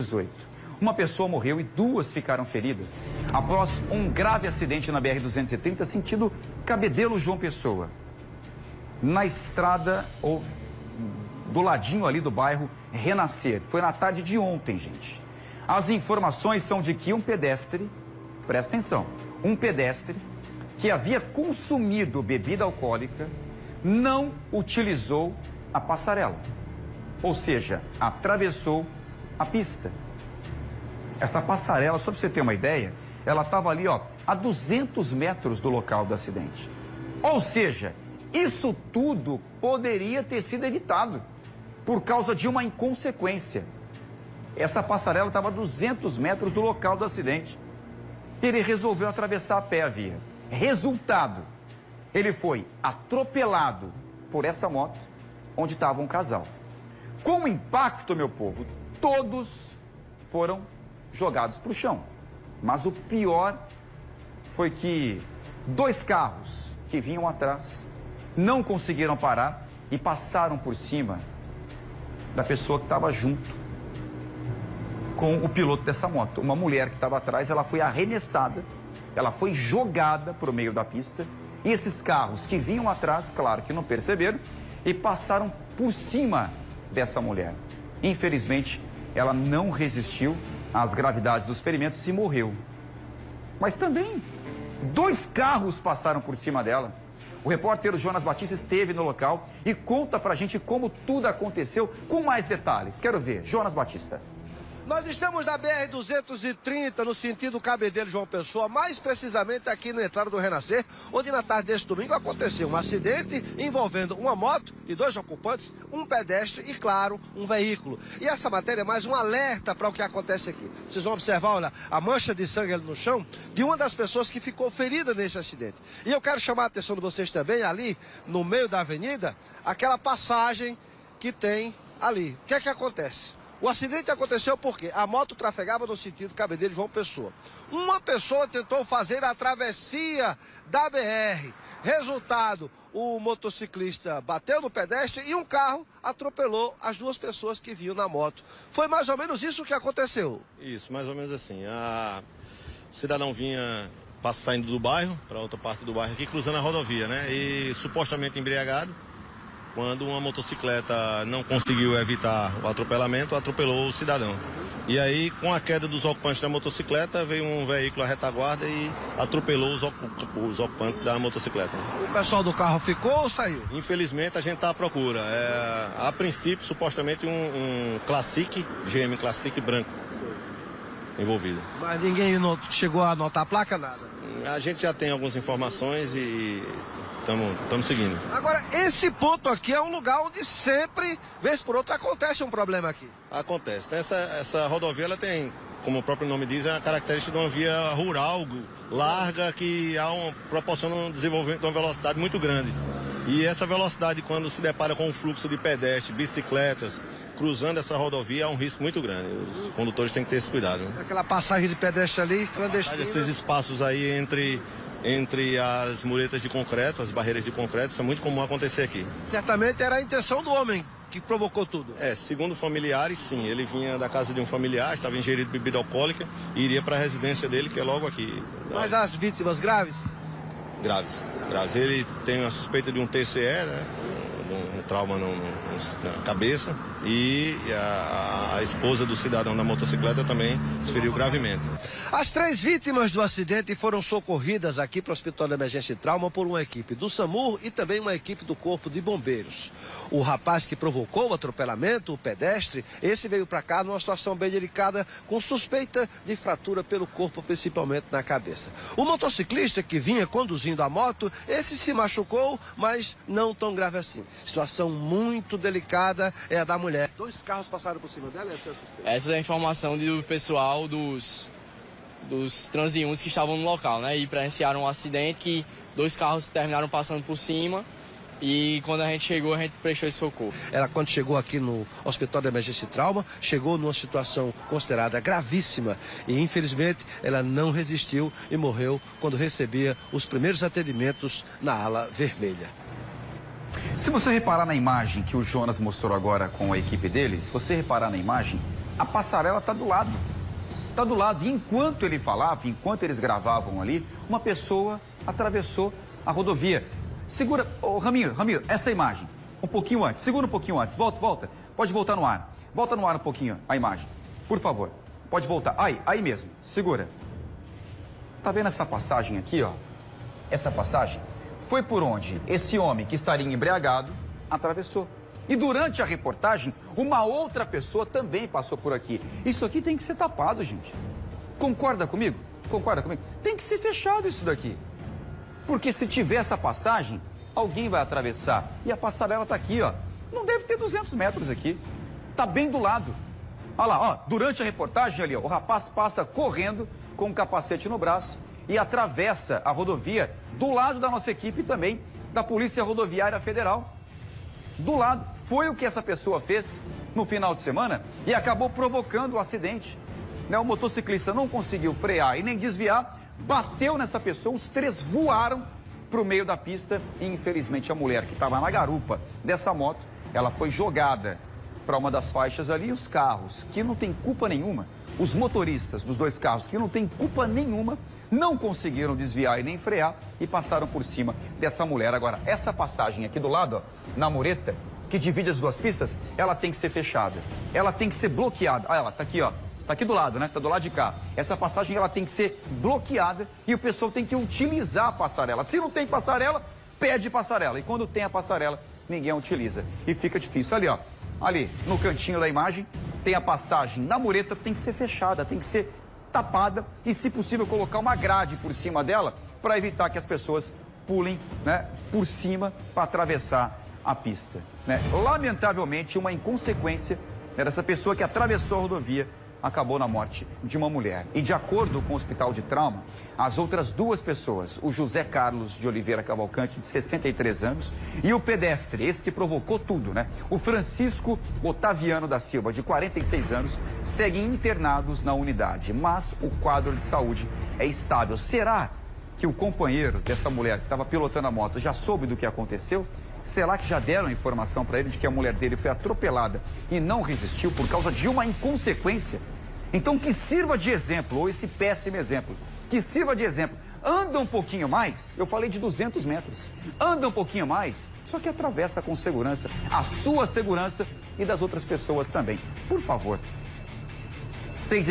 18. Uma pessoa morreu e 2 ficaram feridas após um grave acidente na BR-230, sentido Cabedelo, João Pessoa. Na estrada, ou do ladinho ali do bairro Renascer. Foi na tarde de ontem, gente. As informações são de que um pedestre, presta atenção, um pedestre que havia consumido bebida alcoólica não utilizou a passarela. Ou seja, atravessou a pista. Essa passarela, só para você ter uma ideia, ela estava ali, ó, a 200 metros do local do acidente. Ou seja, isso tudo poderia ter sido evitado por causa de uma inconsequência. Essa passarela estava a 200 metros do local do acidente. Ele resolveu atravessar a pé a via. Resultado, ele foi atropelado por essa moto onde estava um casal. Com o impacto, meu povo, todos foram jogados para o chão. Mas o pior foi que 2 carros que vinham atrás não conseguiram parar e passaram por cima da pessoa que estava junto com o piloto dessa moto. Uma mulher que estava atrás, ela foi arremessada, ela foi jogada para o meio da pista. E esses carros que vinham atrás, claro que não perceberam, e passaram por cima dessa mulher. Infelizmente, ela não resistiu às gravidades dos ferimentos e morreu. Mas também 2 carros passaram por cima dela. O repórter Jonas Batista esteve no local e conta pra gente como tudo aconteceu com mais detalhes. Quero ver, Jonas Batista. Nós estamos na BR-230, no sentido Cabedelo, João Pessoa, mais precisamente aqui na entrada do Renascer, onde na tarde deste domingo aconteceu um acidente envolvendo uma moto e 2 ocupantes, um pedestre e, claro, um veículo. E essa matéria é mais um alerta para o que acontece aqui. Vocês vão observar, olha, a mancha de sangue ali no chão de uma das pessoas que ficou ferida nesse acidente. E eu quero chamar a atenção de vocês também, ali, no meio da avenida, aquela passagem que tem ali. O que é que acontece? O acidente aconteceu porque a moto trafegava no sentido Cabedelo, João Pessoa. Uma pessoa tentou fazer a travessia da BR. Resultado, o motociclista bateu no pedestre e um carro atropelou as 2 pessoas que vinham na moto. Foi mais ou menos isso que aconteceu? Isso, mais ou menos assim. O cidadão vinha saindo do bairro, para outra parte do bairro aqui, cruzando a rodovia, né? E supostamente embriagado. Quando uma motocicleta não conseguiu evitar o atropelamento, atropelou o cidadão. E aí, com a queda dos ocupantes da motocicleta, veio um veículo à retaguarda e atropelou os ocupantes da motocicleta. O pessoal do carro ficou ou saiu? Infelizmente, a gente está à procura. A princípio, supostamente, um Classic, GM Classic branco envolvido. Mas ninguém chegou a anotar a placa, nada? A gente já tem algumas informações e estamos seguindo. Agora, esse ponto aqui é um lugar onde sempre, vez por outra, acontece um problema aqui. Acontece. Essa rodovia, ela tem, como o próprio nome diz, é a característica de uma via rural, larga, que proporciona um desenvolvimento de uma velocidade muito grande. E essa velocidade, quando se depara com um fluxo de pedestres, bicicletas, cruzando essa rodovia, é um risco muito grande. Os condutores têm que ter esse cuidado. Né? Aquela passagem de pedestre ali, clandestina. Esses espaços aí entre as muretas de concreto, as barreiras de concreto, isso é muito comum acontecer aqui. Certamente era a intenção do homem que provocou tudo. Segundo familiares, sim. Ele vinha da casa de um familiar, estava ingerido bebida alcoólica e iria para a residência dele, que é logo aqui. Mas as vítimas graves? Graves. Ele tem a suspeita de um TCE, né? Um trauma na cabeça, e a esposa do cidadão da motocicleta também se feriu gravemente. As 3 vítimas do acidente foram socorridas aqui para o Hospital de Emergência e Trauma por uma equipe do SAMU e também uma equipe do Corpo de Bombeiros. O rapaz que provocou o atropelamento, o pedestre, esse veio para cá numa situação bem delicada, com suspeita de fratura pelo corpo, principalmente na cabeça. O motociclista que vinha conduzindo a moto, esse se machucou, mas não tão grave assim. Situação muito delicada é a da mulher. 2 carros passaram por cima dela? Essa é a informação do pessoal dos transeuntes que estavam no local, né? E presenciaram um acidente que 2 carros terminaram passando por cima e quando a gente chegou, a gente prestou esse socorro. Ela, quando chegou aqui no Hospital de Emergência e Trauma, chegou numa situação considerada gravíssima e, infelizmente, ela não resistiu e morreu quando recebia os primeiros atendimentos na ala vermelha. Se você reparar na imagem que o Jonas mostrou agora com a equipe dele, se você reparar na imagem, A passarela está do lado. Está do lado. E enquanto ele falava, enquanto eles gravavam ali, uma pessoa atravessou a rodovia. Segura, Ramiro, essa imagem. Um pouquinho antes, segura um pouquinho antes. Volta. Pode voltar no ar. Volta no ar um pouquinho a imagem. Por favor. Pode voltar. Aí mesmo. Segura. Tá vendo essa passagem aqui, ó? Essa passagem foi por onde esse homem que estaria embriagado atravessou. E durante a reportagem, uma outra pessoa também passou por aqui. Isso aqui tem que ser tapado, gente. Concorda comigo? Tem que ser fechado isso daqui. Porque se tiver essa passagem, alguém vai atravessar. E a passarela tá aqui, ó. Não deve ter 200 metros aqui. Tá bem do lado. Olha lá, ó. Durante a reportagem ali, ó, o rapaz passa correndo com um capacete no braço e atravessa a rodovia do lado da nossa equipe também, da Polícia Rodoviária Federal. Do lado, foi o que essa pessoa fez no final de semana e acabou provocando o acidente. Né? O motociclista não conseguiu frear e nem desviar, bateu nessa pessoa, os três voaram para o meio da pista e infelizmente a mulher que estava na garupa dessa moto, ela foi jogada para uma das faixas ali e os carros, que não tem culpa nenhuma, os motoristas dos dois carros, que não tem culpa nenhuma, não conseguiram desviar e nem frear e passaram por cima dessa mulher. Agora, essa passagem aqui do lado, ó, na mureta, que divide as duas pistas, ela tem que ser fechada. Ela tem que ser bloqueada. Ah, ela tá aqui, ó. Tá aqui do lado, né? Tá do lado de cá. Essa passagem, ela tem que ser bloqueada e o pessoal tem que utilizar a passarela. Se não tem passarela, pede passarela. E quando tem a passarela, ninguém a utiliza. E fica difícil. Ali, ó. Ali, no cantinho da imagem, tem a passagem na mureta, tem que ser fechada, tem que ser tapada e, se possível, colocar uma grade por cima dela para evitar que as pessoas pulem, né, por cima para atravessar a pista. Né? Lamentavelmente, uma inconsequência, né, dessa pessoa que atravessou a rodovia acabou na morte de uma mulher. E de acordo com o Hospital de Trauma, as outras duas pessoas, o José Carlos de Oliveira Cavalcante, de 63 anos, e o pedestre, esse que provocou tudo, né? O Francisco Otaviano da Silva, de 46 anos, seguem internados na unidade, mas o quadro de saúde é estável. Será que o companheiro dessa mulher que estava pilotando a moto já soube do que aconteceu? Será que já deram informação para ele de que a mulher dele foi atropelada e não resistiu por causa de uma inconsequência? Então que sirva de exemplo, ou esse péssimo exemplo, que sirva de exemplo. Anda um pouquinho mais, eu falei de 200 metros, anda um pouquinho mais, só que atravessa com segurança, a sua segurança e das outras pessoas também. Por favor,